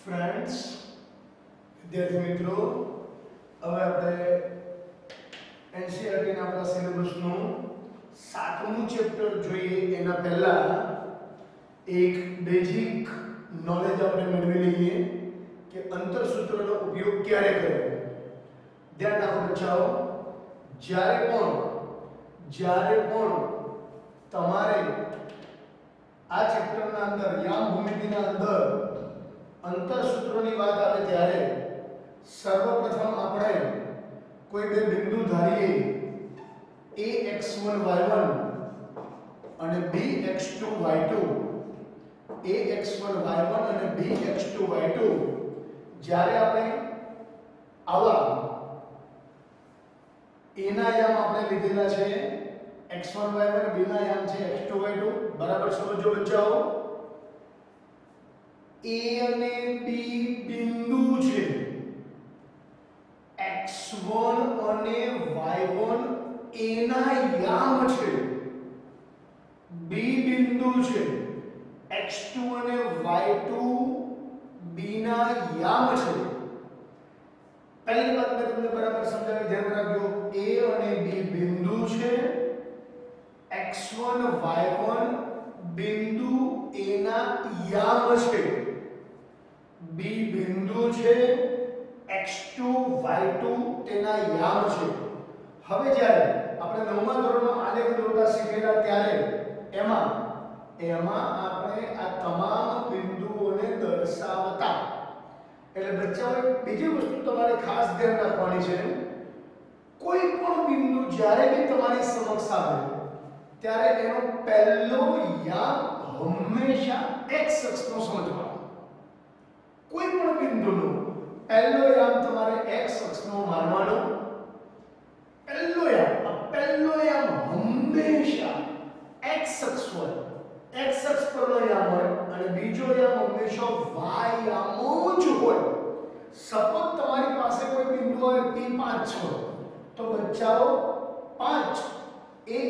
Friends, વિદ્યાર્થી મિત્રો, હવે આપણે એનસીઈઆરટી ના આપણા સિલેબસનું 7મું ચેપ્ટર જોઈએ એના પહેલા એક બેઝિક નોલેજ આપણે મેળવી લઈએ કે અંતરસૂત્રનો ઉપયોગ ક્યારે કરવો. ધ્યાન રાખો બચ્ચાઓ, જ્યારે પણ તમારે આ ચેપ્ટરના અંદર યામ ભૂમિતિના અંદર અંતરસૂત્રોની વાત આવે ત્યારે સર્વપ્રથમ આપણે કોઈ બે બિંદુ ધારીએ ax1 y1 અને bx2 y2. ax1 y1 અને bx2 y2 જ્યારે આપણે આવા a ના યામ આપણે લીધેલા છે x1 y1, b ના યામ છે x2 y2. બરાબર સમજો બચ્ચાઓ. a અને b બિંદુ છે, x1 અને y1 a ના યામ છે, b બિંદુ છે, x2 અને y2 b ના યામ છે. પહેલી વાત મેં તમને બરાબર સમજાવી, ધ્યાન રાખજો. a અને b બિંદુ છે, x1 y1 બિંદુ a ના યામ છે, b બિંદુ છે, x2 y2 તેના યામ છે. હવે જ્યારે આપણે 9મા ધોરણમાં આલેખ દોરતા શીખેલા ત્યારે એમાં આપણે આ તમામ બિંદુઓને દર્શાવતા. એટલે બચ્ચાઓ બીજી વસ્તુ તમારે ખાસ ધ્યાન રાખવાની છે, કોઈ પણ બિંદુ જ્યારે બી તમારી સમક્ષ આવે ત્યારે એનો પહેલો યામ હંમેશા x અક્ષનો સમજવાનો. કોઈ પણ બિંદુનો પહેલો યામ તમારે x અક્ષનો માનવાનો. પહેલો યામ હંમેશા x અક્ષ હોય, x અક્ષ પરનો યામ હોય, અને બીજો યામ હંમેશા y યામો જ હોય. સપોઝ તમારી પાસે કોઈ બિંદુ હોય p5 છે તો બચ્ચાઓ 5 એ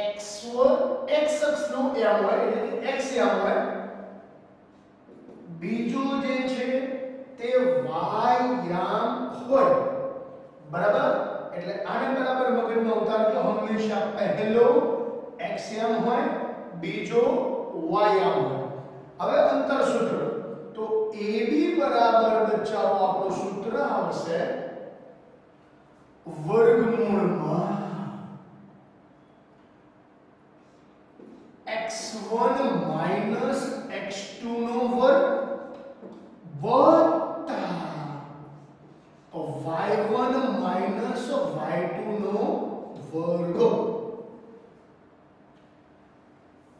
x1 x અક્ષનો યામ હોય, એટલે કે x યામ હોય. બીજો જે છે તે y યામ હોય. બરાબર? એટલે આને બરાબર મગજમાં ઉતારજો. હંમેશા પહેલો x યામ હોય, બીજો y યામ હોય. હવે અંતરસૂત્ર તો AB બરાબર બચ્ચાઓ આપણું સૂત્ર આવશે વર્ગમૂળમાં x1 માઈનસ x2 નો વર્ગ વત્તા y1 માઈનસ y2 નો વર્ગ.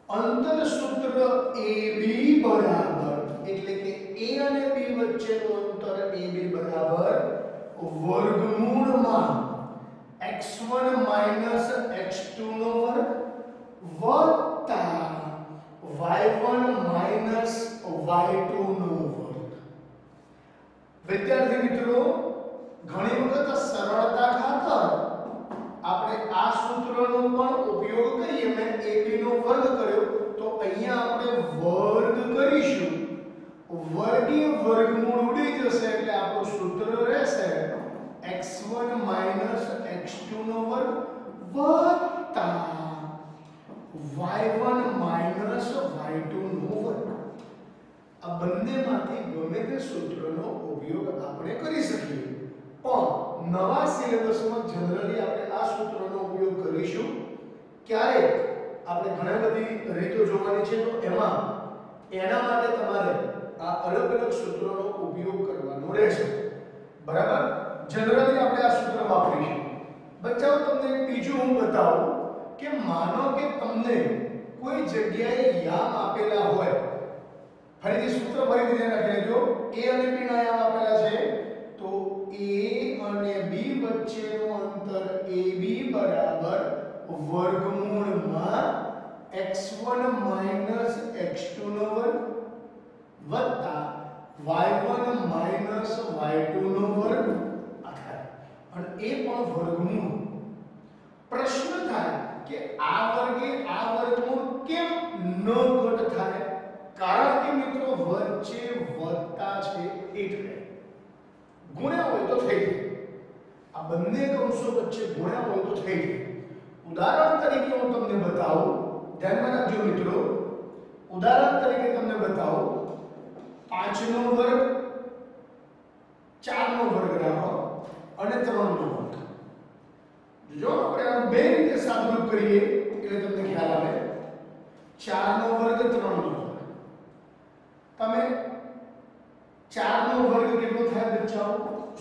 અંતરસૂત્ર AB બરાબર, એટલે કે a અને b વચ્ચેનું અંતર AB બરાબર વર્ગમૂળમાં x1 માઈનસ x2 નો વર્ગ વત્તા y1 માઈનસ y2 નો વર્ગ. વિદ્યાર્થી મિત્રો, ઘણી વખત સરળતા ખાતર આપણે આ સૂત્રનો પણ ઉપયોગ કરીએ. મેં ab નો વર્ગ કર્યો તો અહીંયા આપણે વર્ગ કરીશું. વર્ગીય વર્ગમૂળ ઉડી જશે એટલે આપણું સૂત્ર રહેશે x1 માઈનસ x2 નો વર્ગ વત્તા y1 માઈનસ y2 નો વર્ગ. આ બંનેમાંથી ગમે તે સૂત્રનો ઉપયોગ આપણે કરી શકીએ, પણ નવા સિલેબસમાં જનરલી આપણે આ સૂત્રનો ઉપયોગ કરીશું. ક્યારેક આપણે ઘણી બધી રીતો જોવાની છે તો એના માટે તમારે આ અલગ અલગ સૂત્રોનો ઉપયોગ કરવાનો રહેશે. બરાબર? જનરલી આપણે આ સૂત્ર વાપરીશું. બચ્ચાઓ, તમને બીજું હું બતાવું કે માનો કે તમને કોઈ જગ્યાએ યામ આપેલા હોય. ફરીથી સૂત્ર ફરીથી ધ્યાન રાખી લેજો. a અને b ના યામ આપેલા છે તો a અને b વચ્ચેનું અંતર AB બરાબર વર્ગમૂળમાં x1 માઈનસ x2 નો વર્ગ વત્તા y1 માઈનસ y2 નો વર્ગ થાય. અને એ પણ વર્ગમૂળ. પ્રશ્ન થાય કે આ વર્ગે આ વર્ગમૂળ કેમ ન ઘટ થાય? કારણ કે મિત્રો વચ્ચે વત્તા છે ગુણ્યા હોય તો થઈ જાય. આ બંને કૌંસો વચ્ચે ગુણ્યા હોય તો થઈ જાય. ઉદાહરણ તરીકે હું તમને બતાવું, ધ્યાનમાં રાખજો મિત્રો. ઉદાહરણ તરીકે તમને બતાવું, 5 નો વર્ગ 4 નો વર્ગ રાખો અને 3 નો વર્ગ. જો આપણે આમ બે રીતે સાદુરૂપ કરીએ એટલે તમને ખ્યાલ આવે. 4 નો વર્ગ 3 નો વર્ગ. તમે 4 નો વર્ગ કેટલો થાય બચ્ચાઓ?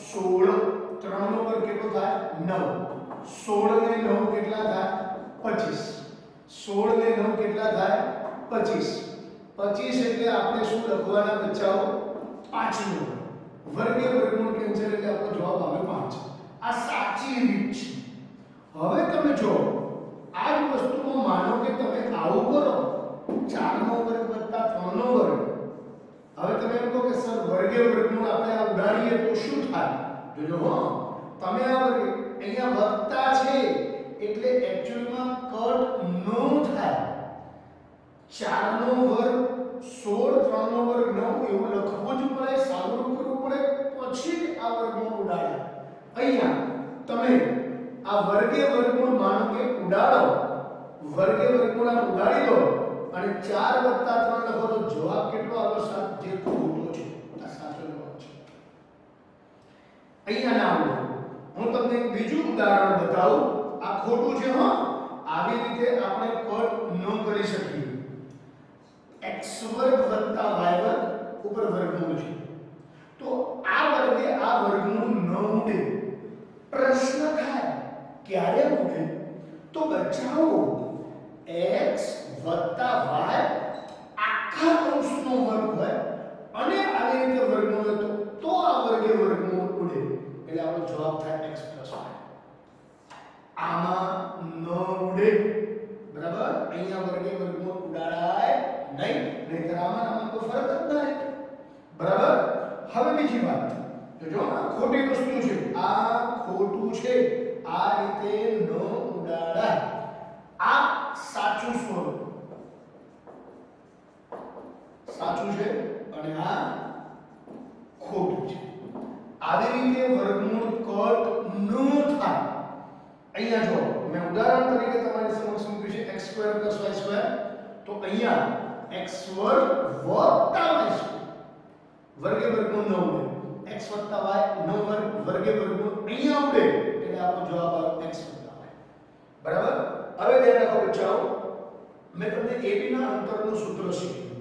16. 3 નો વર્ગ કેટલો થાય? 9. 16 ને 9 કેટલા થાય? 25. 16 ને 9 કેટલા થાય? 25. 25 એટલે આપણે શું લખવાના બચ્ચાઓ? 5 નો વર્ગ. વર્ગે વર્ગમૂળ કેન્સલ એટલે આપણો જવાબ આવે 5. આ સાચી રીત છે. હવે તમે જો આ જ વસ્તુમાં માનો કે તમે આવું કરો, 4 નો વર્ગ વત્તા 3 નો વર્ગ. હવે તમે એમ કહો કે સર વર્ગે વર્ગમૂળ આપણે આ ઉડાડીએ તો શું થાય? જોજો હો, તમે આ વર્ગ અહીંયા વત્તા છે એટલે એક્ચ્યુઅલમાં કટ નો થાય. 4 નો વર્ગ 16, 3 નો વર્ગ 9 એવું લખવું જ પડે, સાદુરૂપ કરવું પડે, પછી આ વર્ગમૂળ ઉડાડે. અહીંયા તમે આ વર્ગે વર્ગમૂળ માનો કે ઉડાડો, વર્ગે વર્ગમૂળ આમ ઉડાડી દો અને 4 વત્તા 3 લખો તો જવાબ કેટલો આવે? 7. જે ખોટો છે, આ સાચો જવાબ છે. અહીંયા ના ઉડાડો. હું તમને એક બીજું ઉદાહરણ બતાવું. આ ખોટું છે હો. આવી રીતે આપણે કટ ન કરી શકીએ. x² + y² ઉપર વર્ગમૂળ છે તો આ વર્ગે આ વર્ગમૂળ ન ઉડે. પ્રશ્ન થાય ક્યારે ઉડે? તો બચ્ચાઓ x + y આખા કૌંસનો વર્ગ હોય અને આવી રીતે વર્ગમૂળ હોય તો આ વર્ગે વર્ગમૂળ ઉડે. એટલે આપણો જવાબ થાય x + y. આમાં ન ઉડે. બરાબર? અહીંયા વર્ગે વર્ગમૂળ ઉડાડાય નહીં, નહીંતર આમાં કોઈ ફરક જ નહીં. બરાબર? હવે બીજી વાત જો આ ખોટી વસ્તુ છે, આ ખોટું છે, આ રીતે ન ઉડાડાય. આ સાચું સ્વરૂપ સાચું છે અને આ ખોટું છે. આવી રીતે વર્ગમૂળ કટ ન થાય. અહીંયા જો મેં ઉદાહરણ તરીકે તમારી સમક્ષ મૂક્યું છે x² + y² તો અહીંયા x² + y² વર્ગે વર્ગમૂળ ન ઉડે. x + y નો વર્ગ વર્ગે વર્ગમૂળ અહીંયા ઉડે એટલે આપણો જવાબ આવે x + y. બરાબર? હવે ધ્યાન રાખો બચ્ચાઓ, મેં તમને AB ના અંતરનું સૂત્ર શીખવ્યું.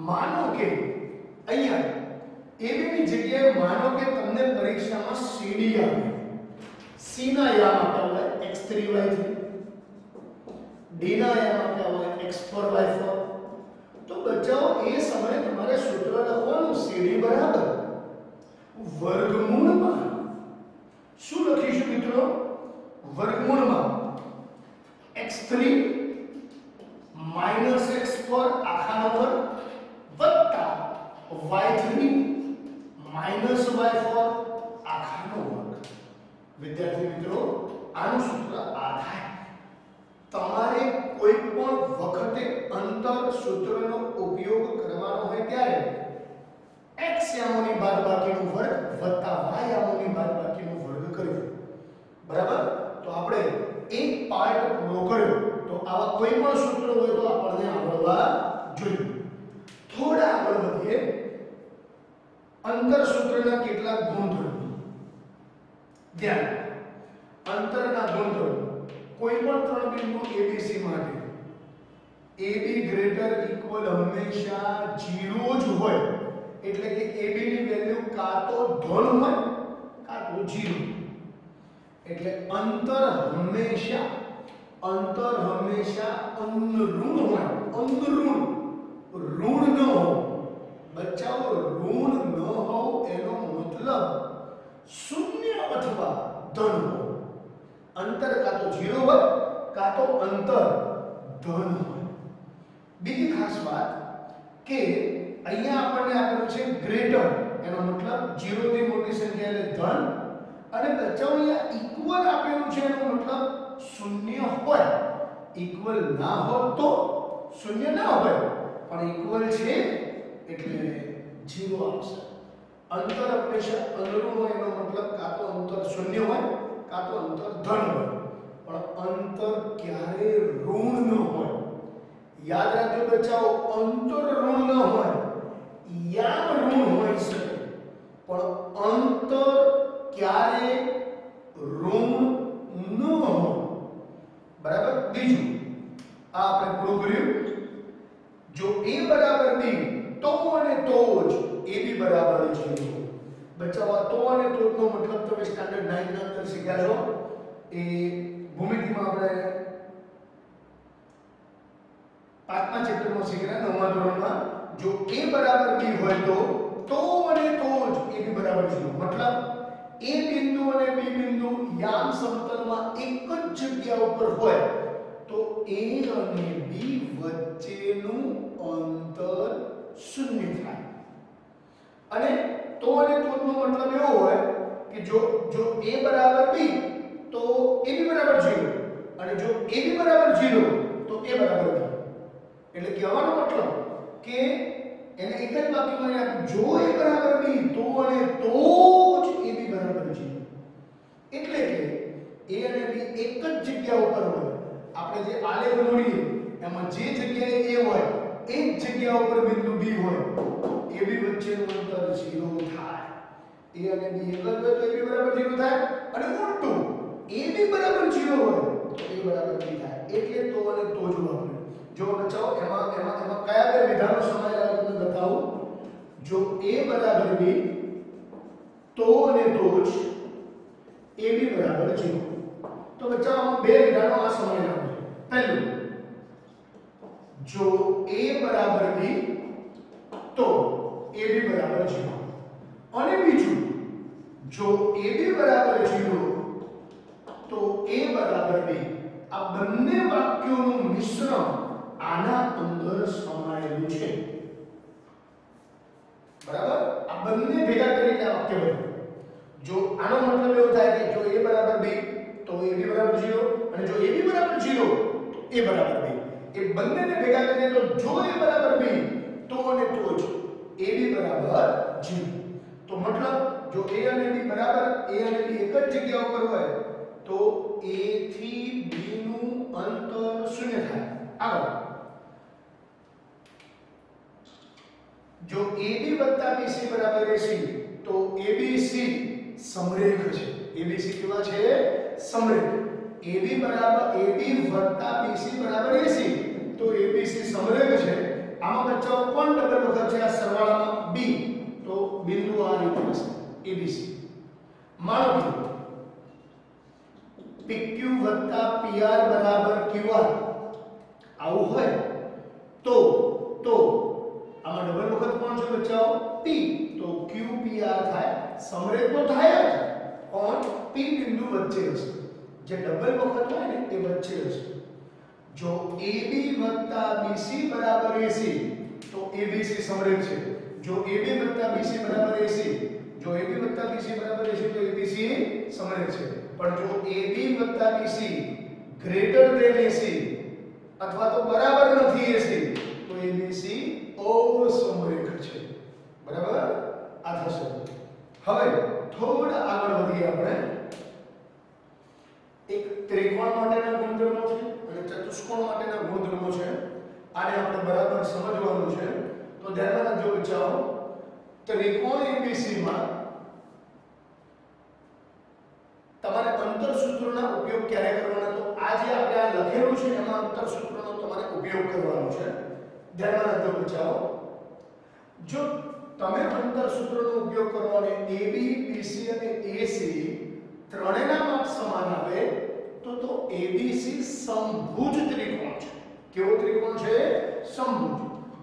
માનો કે અહીંયા AB ની જગ્યાએ માનો કે તમને પરીક્ષામાં CD આવે. C ના યામ આપ્યા હોય x3 y3, D ના યામ આપ્યા હોય x4 y4. તો બચ્ચાઓ એ સમયે તમારે સૂત્ર લખવાનું CD બરાબર વર્ગમૂળમાં. શું લખીશું મિત્રો? વર્ગમૂળમાં x3 - x4 આખાનો વર્ગ વત્તા y3 - y4 આખાનો વર્ગ. વિદ્યાર્થી મિત્રો, આનું સૂત્ર આ થાય. તમારે કોઈ પણ વખતે અંતર સૂત્રનો ઉપયોગ કરવાનો હોય ત્યારે x યામોની બાદબાકીનો વર્ગ વત્તા y યામોની બાદબાકીનો વર્ગ કરવો. બરાબર? તો આપણે એક પાર્ટ પૂરો કર્યો. તો આવા કોઈ પણ સૂત્ર હોય તો આપણને આવડવા જોઈએ. થોડા આગળ વધીએ. અંતર સૂત્રના કેટલાક ગુણધર્મો ધ્યાન. અંતરના ગુણધર્મો કોઈ પણ ત્રણ બિંદુ ABC માટે AB > હંમેશા 0 જ હોય. એટલે કે AB ની વેલ્યુ કાં તો ધન હોય કાં તો 0. એટલે અંતર હંમેશા અનઋણ હોય. અનઋણ ઋણ ન હો. બચ્ચાઓ ઋણ ન હો એનો મતલબ શૂન્ય અથવા ધન હો. અંતર કાં તો 0 હોય કાં તો અંતર ધન હોય. બીજી ખાસ વાત કે અહીંયા આપણને આપેલું છે ગ્રેટર, એનો મતલબ 0 થી મોટી સંખ્યા એટલે ધન. અને બચ્ચાઓ અહીંયા ઇક્વલ આપેલું છે એનો મતલબ શૂન્ય હોય. ઇક્વલ ના હોય તો શૂન્ય ના હોય, પણ ઇક્વલ છે એટલે 0 આવશે. અંતર હંમેશા અનઋણ હોય એનો મતલબ કાં તો અંતર શૂન્ય હોય કાં તો અંતર ધન હોય, પણ અંતર ક્યારે ઋણ ન હોય. યાદ રાખજો બચ્ચાઓ, અંતર ઋણ ન હોય, યામ ઋણ હોઈ શકે, પણ અંતર ક્યારે ઋણ ન હોય. બરાબર. બીજું આ આપણે પૂરું કર્યું. જો a બરાબર b તો અને તો જ ab બરાબર 0. બચ્ચાઓ તો અને તો નો મતલબ તમે સ્ટાન્ડર્ડ 9 ના અંદર શીખ્યા છો. એ ભૂમિતિમાં આપણે 5મા ચેપ્ટરમાં શીખ્યા 9મા ધોરણમાં. જો a બરાબર b હોય તો અને તો જ ab બરાબર 0. મતલબ a બિંદુ અને b બિંદુ યામ સમતલમાં એક જ જગ્યા ઉપર હોય તો a અને b વચ્ચેનું અંતર શૂન્ય થાય. અને તો અને તો નો મતલબ એવો હોય કે જો a બરાબર b તો ab બરાબર 0, અને જો ab બરાબર 0 તો a બરાબર b. એટલે કહેવાનો મતલબ કે એને એક જ વાક્યમાં આપ્યું, જો a બરાબર b તો અને તો જ ab બરાબર 0. એટલે કે a અને b એક જ જગ્યા ઉપર હોય. આપણે જે આલેખ દોરીએ એમાં જે જગ્યાએ a હોય એ જ જગ્યા ઉપર બિંદુ b હોય, ab વચ્ચેનું અંતર 0 થાય. a અને b એક જ હોય તો ab બરાબર 0 થાય, અને ઉલટું ab બરાબર 0 હોય તો a બરાબર b થાય. એટલે તો અને તો જ વાપરે. જો બચાવો એમાં કયા બે વિધાનો સમાયેલા તમને બતાવું. જો a બરાબર b તો અને તો જ ab બરાબર 0. તો બચ્ચાઓ આમાં બે વિધાનો આ સમાયેલા છે. પહેલું, જો a બરાબર b તો ab બરાબર 0. અને બીજું, જો ab બરાબર 0 તો a બરાબર b. આ બંને વાક્યોનું મિશ્રણ આના અંદર સમાયેલું છે. બરાબર. આ બંને ભેગા કરીને વાક્ય બને. જો આનો મતલબ એવો થાય કે જો a બરાબર b તો ab બરાબર 0, અને જો ab બરાબર 0 તો a બરાબર b. એ બંનેને ભેગા કરીએ તો જો a બરાબર b તો અને તો જ ab બરાબર 0. તો મતલબ જો a અને b બરાબર, a અને b એક જ જગ્યા ઉપર હોય તો a થી b નું અંતર શૂન્ય થાય. આગળ, જો AB + BC = AC તો ABC સમરેખ છે. ABC કેવા છે? સમરેખ. AB + BC = AC તો ABC સમરેખ છે. આમાં બચ્ચાઓ કોણ ડબલ વખત છે? આ સરવાળામાં B. તો બિંદુ આ રીતે હશે ABC. માનો કે PQ + PR = QR આવું હોય તો આમાં ડબલ વખત કોણ છે બચ્ચાઓ? P. તો QPR થાય. સમરેખ તો થાય જ, પણ P બિંદુ વચ્ચે હશે. જે ડબલ વખત હોય ને એ વચ્ચે હશે. જો AB + BC = AC તો ABC સમરેખ છે. જો AB + BC = AC, જો AB + BC = AC તો ABC સમરેખ છે. પણ જો AB + BC > AC અથવા તો બરાબર નથી AC તો ABC અસમરેખ છે. બરાબર. આ થશે. હવે થોડા આગળ વધીએ આપણે. એક ત્રિકોણ માટેના ગુણધર્મો છે અને ચતુષ્કોણ માટેના ગુણધર્મો છે. આને આપણે બરાબર સમજવાનું છે. તો ધ્યાનમાં રાખજો બચ્ચાઓ, ત્રિકોણ ABC માં તમારે અંતર સૂત્રોના ઉપયોગ ક્યારે કરવાના? તો આ જે આપણે આ લખેલું છે એમાં અંતર સૂત્રોનો તમારે ઉપયોગ કરવાનો છે. ધ્યાનમાં રાખજો બચ્ચાઓ, જો તમે અંતર સૂત્રનો ઉપયોગ કરો અને AB, BC અને AC ત્રણેયના માપ સમાન આવે તો ABC સમભુજ ત્રિકોણ છે. કેવો ત્રિકોણ છે? સમભુજ.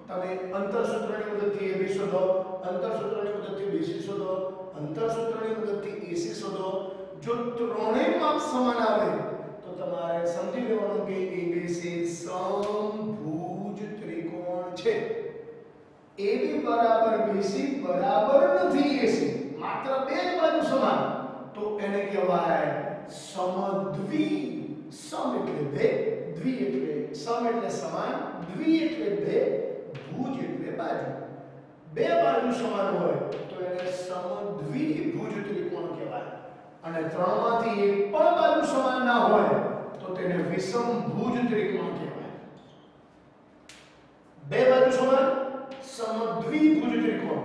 તમે અંતર સૂત્રની મદદથી AB શોધો, અંતર સૂત્રની મદદથી BC શોધો, અંતર સૂત્રની મદદથી AC શોધો. જો ત્રણેય માપ સમાન આવે તો તમારે સમજી લેવાનું કે ABC સમભુજ ત્રિકોણ છે. AB = BC બરાબર નથી AC, માત્ર બે જ બાજુ સમાન, તો એને કહેવાય સમદ્વિ. સમ એટલે બે, દ્વિ એટલે સમ એટલે સમાન, દ્વિ એટલે બે, ભુજ એટલે બાજુ. બે બાજુ સમાન હોય તો એને સમદ્વિભુજ ત્રિકોણ કહેવાય અને ત્રણમાંથી એક પણ બાજુ સમાન ના હોય તો તેને વિષમભુજ ત્રિકોણ કહેવાય. બે બાજુ સમાન સમદ્વિભુજ ત્રિકોણ,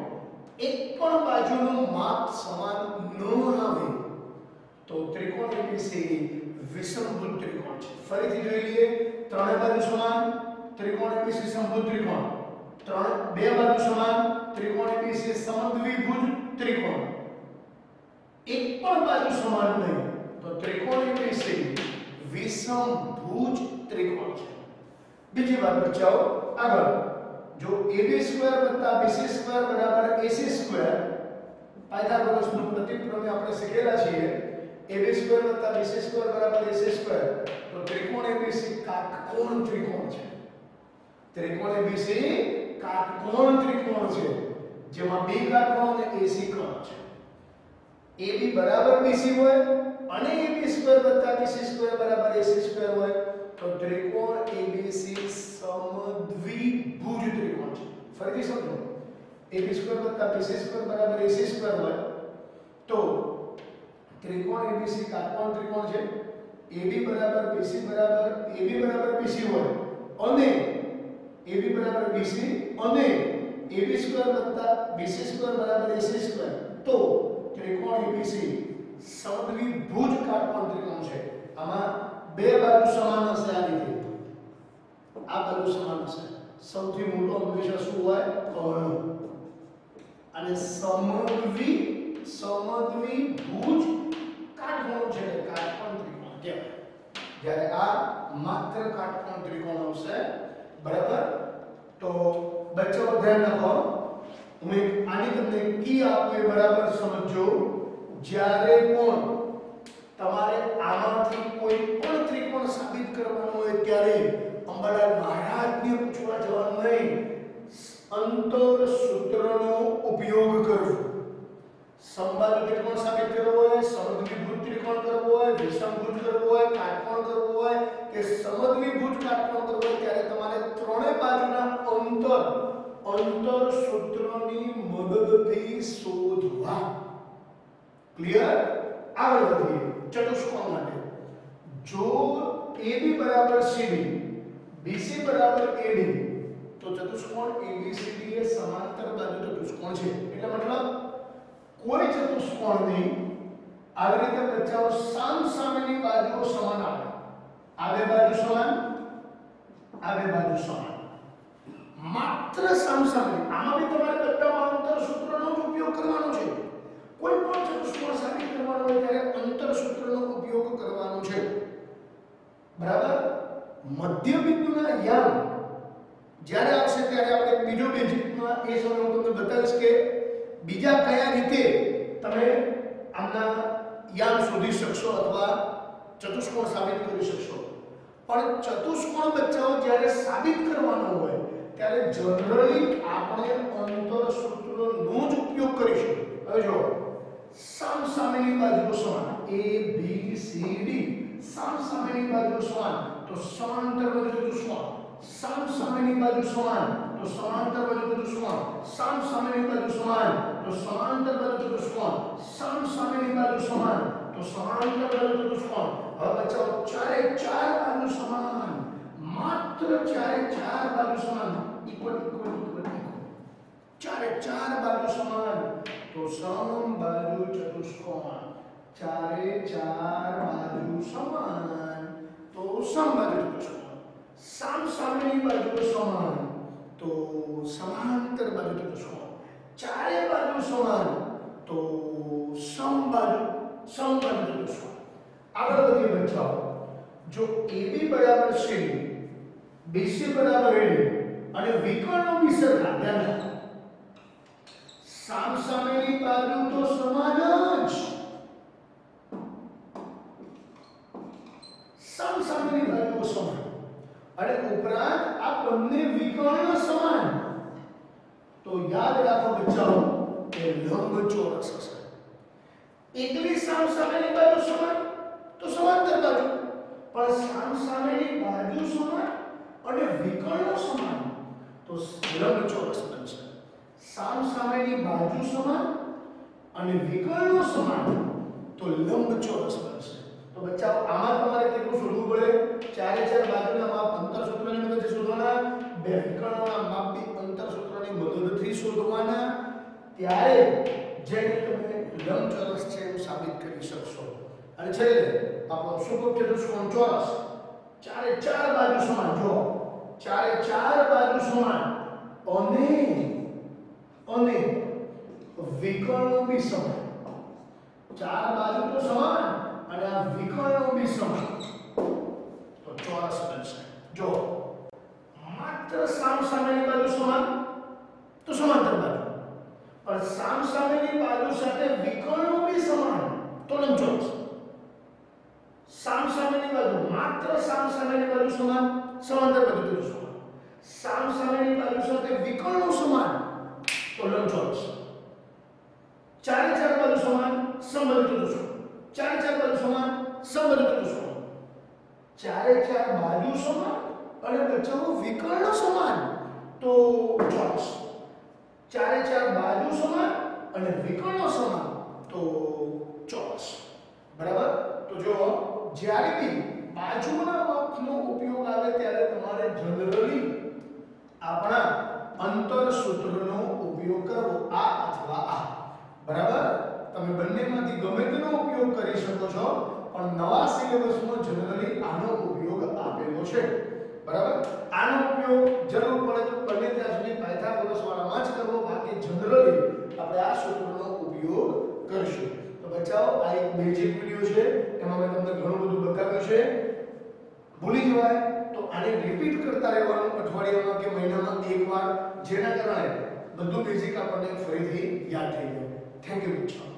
એક પણ બાજુનું માપ સમાન ન આવે તો ત્રિકોણ એબીસી વિષમભુજ ત્રિકોણ છે. ફરીથી જોઈ લઈએ. ત્રણે બાજુ સમાન ત્રિકોણ એબીસી સમભુજ ત્રિકોણ, બે બાજુ સમાન ત્રિકોણ એબીસી સમદ્વિભુજ ત્રિકોણ, એક પણ બાજુ સમાન નહીં તો ત્રિકોણ એબીસી વિષમભુજ ત્રિકોણ છે. બીજી વાત બચાવો આગળ. જો AB² + BC² = AC² પાયથાગોરસનું પ્રતિપ્રમેય આપણે શીખેલા છીએ. AB² + BC² = AC² તો ત્રિકોણ એબીસી કાટકોણ ત્રિકોણ છે. ત્રિકોણ એબીસી કાટકોણ ત્રિકોણ છે જેમાં B કાટકોણ અને AC કોણ છે. AB = BC હોય અને AB² + BC² = AC² હોય તો ત્રિકોણ એબીસી સમદ્વિભુજ ત્રિકોણ છે. ફરીથી સમજો. AB² + BC² = AC² હોય તો ત્રિકોણ એબીસી કાટકોણ ત્રિકોણ છે. AB = BC હોય અને AB = BC અને AB² + BC² = AC² તો ત્રિકોણ એબીસી સમદ્વિભુજ કાટકોણ ત્રિકોણ છે. આમાં બે બાજુ સમાન હશે. આ રીતે આ બાજુ સમાન હશે. સૌથી મોટો હંમેશા શું હોય? કર્ણ. અને સમદ્વિભુજ કાટકોણ છે કાટકોણ ત્રિકોણ કહેવાય. જ્યારે આ માત્ર કાટકોણ ત્રિકોણ આવશે. બરાબર? તો બચ્ચાઓ ધ્યાન રાખો. હું આની તમને કી આપું એ બરાબર સમજો. જ્યારે પણ તમારે આમાંથી કોઈ પણ ત્રિકોણ સાબિત કરવાનું હોય ત્યારે અંબાલાલ મહારાજને પૂછવા જવાનું નહીં. અંતર સૂત્રનો ઉપયોગ કરવો. સમબાજુ ત્રિકોણ સાબિત કરવો હોય, સમદ્વિભુજ ત્રિકોણ કરવો હોય, વિષમભુજ કરવો હોય, કાટકોણ કરવો હોય કે સમદ્વિભુજ કાટકોણ કરવો હોય ત્યારે તમારે ત્રણેય બાજુના અંતર સૂત્રની મદદથી શોધવા. ક્લિયર? આગળ વધીએ. ચતુષ્કોણ માટે જો AB = CD, BC = AD તો ચતુષ્કોણ ABCD એ સમાંતર બાજુ ચતુષ્કોણ છે. એટલે મતલબ કોઈ ચતુષ્કોણની આવી રીતે બચ્ચાઓ સામસામેની બાજુઓ સમાન આવે. આ બે બાજુ સમાન, આ બે બાજુ સમાન, માત્ર સામસામે. આમાં બી તમારે બધામાં અંતર સૂત્રનો જ ઉપયોગ કરવાનો છે. કોઈ પણ ચતુષ્કોણ સાબિત કરવાનો હોય ત્યારે અંતર સૂત્રનો ઉપયોગ કરવાનો છે. બરાબર? મધ્ય બિંદુના યામ જ્યારે આવશે ત્યારે આપણે બીજો બેઝિકમાં એ સમય હું તમને બતાવીશ કે બીજા કયા રીતે તમે આમના યામ શોધી શકશો અથવા ચતુષ્કોણ સાબિત કરી શકશો. પણ ચતુષ્કોણ બચ્ચાઓ જ્યારે સાબિત કરવાનો હોય ત્યારે જનરલી આપણે અંતર સૂત્રનો જ ઉપયોગ કરીશું. હવે જો સામસામેની બાજુઓ સમાન A B C D, સામસામેની બાજુઓ સમાન તો સમાંતર બાજુ ચતુષ્કોણ. સામસામેની બાજુ સમાન તો સમાંતર બાજુ ચતુષ્કોણ. સામસામેની બાજુ સમાન તો સમાંતર બાજુ ચતુષ્કોણ. સામસામેની બાજુ સમાન તો સમાંતર બાજુ ચતુષ્કોણ. હવે બચ્ચાઓ ચારે ચાર બાજુ સમાન, માત્ર ચારે ચાર બાજુ સમાન, ઇક્વલ. ચારે ચાર બાજુ સમાન તો સમબાજુ ચતુષ્કોણ. ચારે ચાર બાજુ સમાન તો સમબાજુ ચતુષ્કોણ. સામસામેની બાજુ સમાન તો સમાંતર બાજુ ચતુષ્કોણ. ચારે બાજુ સમાન તો સમબાજુ ચતુષ્કોણ. આગળ વધીએ બચ્ચાઓ. જો AB = CD, BC = AD અને વિકર્ણો વિસરતા ધ્યાન રાખો. સામસામેની બાજુ તો સમાન જ, સામસામેની બાજુઓ સમાન અને ઉપરાંત આ બંને વિકર્ણ સમાન તો યાદ રાખો બચ્ચાઓ કે લંબચોરસ હશે. એકલી સામસામેની બાજુ સમાન તો સમાંતર બાજુ, પણ સામસામેની બાજુ સમાન અને વિકર્ણો સમાન તો લંબચોરસ બનશે. સામસામેની બાજુ સમાન અને વિકર્ણો સમાન તો લંબચોરસ બનશે. તો બચ્ચાઓ આમાં તમારે કેટલું શોધવું પડે? ચારે ચાર બાજુના માપ અંતર સૂત્રની મદદથી શોધવાના, બે વિકર્ણોના માપ બી અંતર સૂત્રની મદદથી શોધવાના. ત્યારે જેને તમે લંબચોરસ છે એમ સાબિત કરી શકશો. અને છેલ્લે આપણો સુપર ચતુષ્કોણ ચોરસ, ચારે ચાર બાજુ સમાન. જો ચારે ચાર બાજુ સમાન અને વિકર્ણો બી સમાન. ચાર બાજુ તો સમાન અને આ વિકર્ણો બી સમાન તો ચોરસ બનશે. જો માત્ર સામસામેની બાજુ સમાન તો સમાંતર બાજુ, પણ સામસામેની બાજુ સાથે વિકર્ણો બી સમાન તો લંબચોરસ. સામસામેની બાજુ માત્ર સામસામેની બાજુ સમાન, સમાંતર બાજુ તો સમાન. સામસામેની બાજુ સાથે વિકર્ણો સમાન તો લંબચોરસ. ચારે ચાર બાજુ સમાન, સંબંધિત ચતુષ્કોણ. ચારે ચાર બાજુ સમાન, સંબંધિત ચતુષ્કોણ. ચારે ચાર બાજુ સમાન અને બચ્ચાઓ વિકર્ણો સમાન તો ચોરસ. ચારે ચાર બાજુ સમાન અને વિકર્ણો સમાન તો ચોરસ. બરાબર? તો જો જ્યારે બી બાજુના માપનો ઉપયોગ આવે ત્યારે તમારે જનરલી આપણા અંતર સૂત્રનો ઉપયોગ કરવો, આ અથવા આ. બરાબર? તમે બંનેમાંથી ગમે તેનો ઉપયોગ કરી શકો છો, પણ નવા સિલેબસમાં જનરલી આનો ઉપયોગ આપેલો છે. બરાબર? આનો ઉપયોગ જરૂર પડે તો બને ત્યાં સુધી પાયથાગોરસ વાળામાં જ કરવો, બાકી જનરલી આપણે આ સૂત્રનો ઉપયોગ કરીશું. તો બચ્ચાઓ આ એક બેઝિક વિડિયો છે, એમાં મેં તમને ઘણું બધું બતાવ્યું છે. ભૂલી જવાય તો આને રિપીટ કરતા રહેવાનું અઠવાડિયામાં કે મહિનામાં એકવાર, જેના કારણે બધું બેઝિક આપણને ફરીથી યાદ થઈ જાય. Thank you બચ્ચાઓ.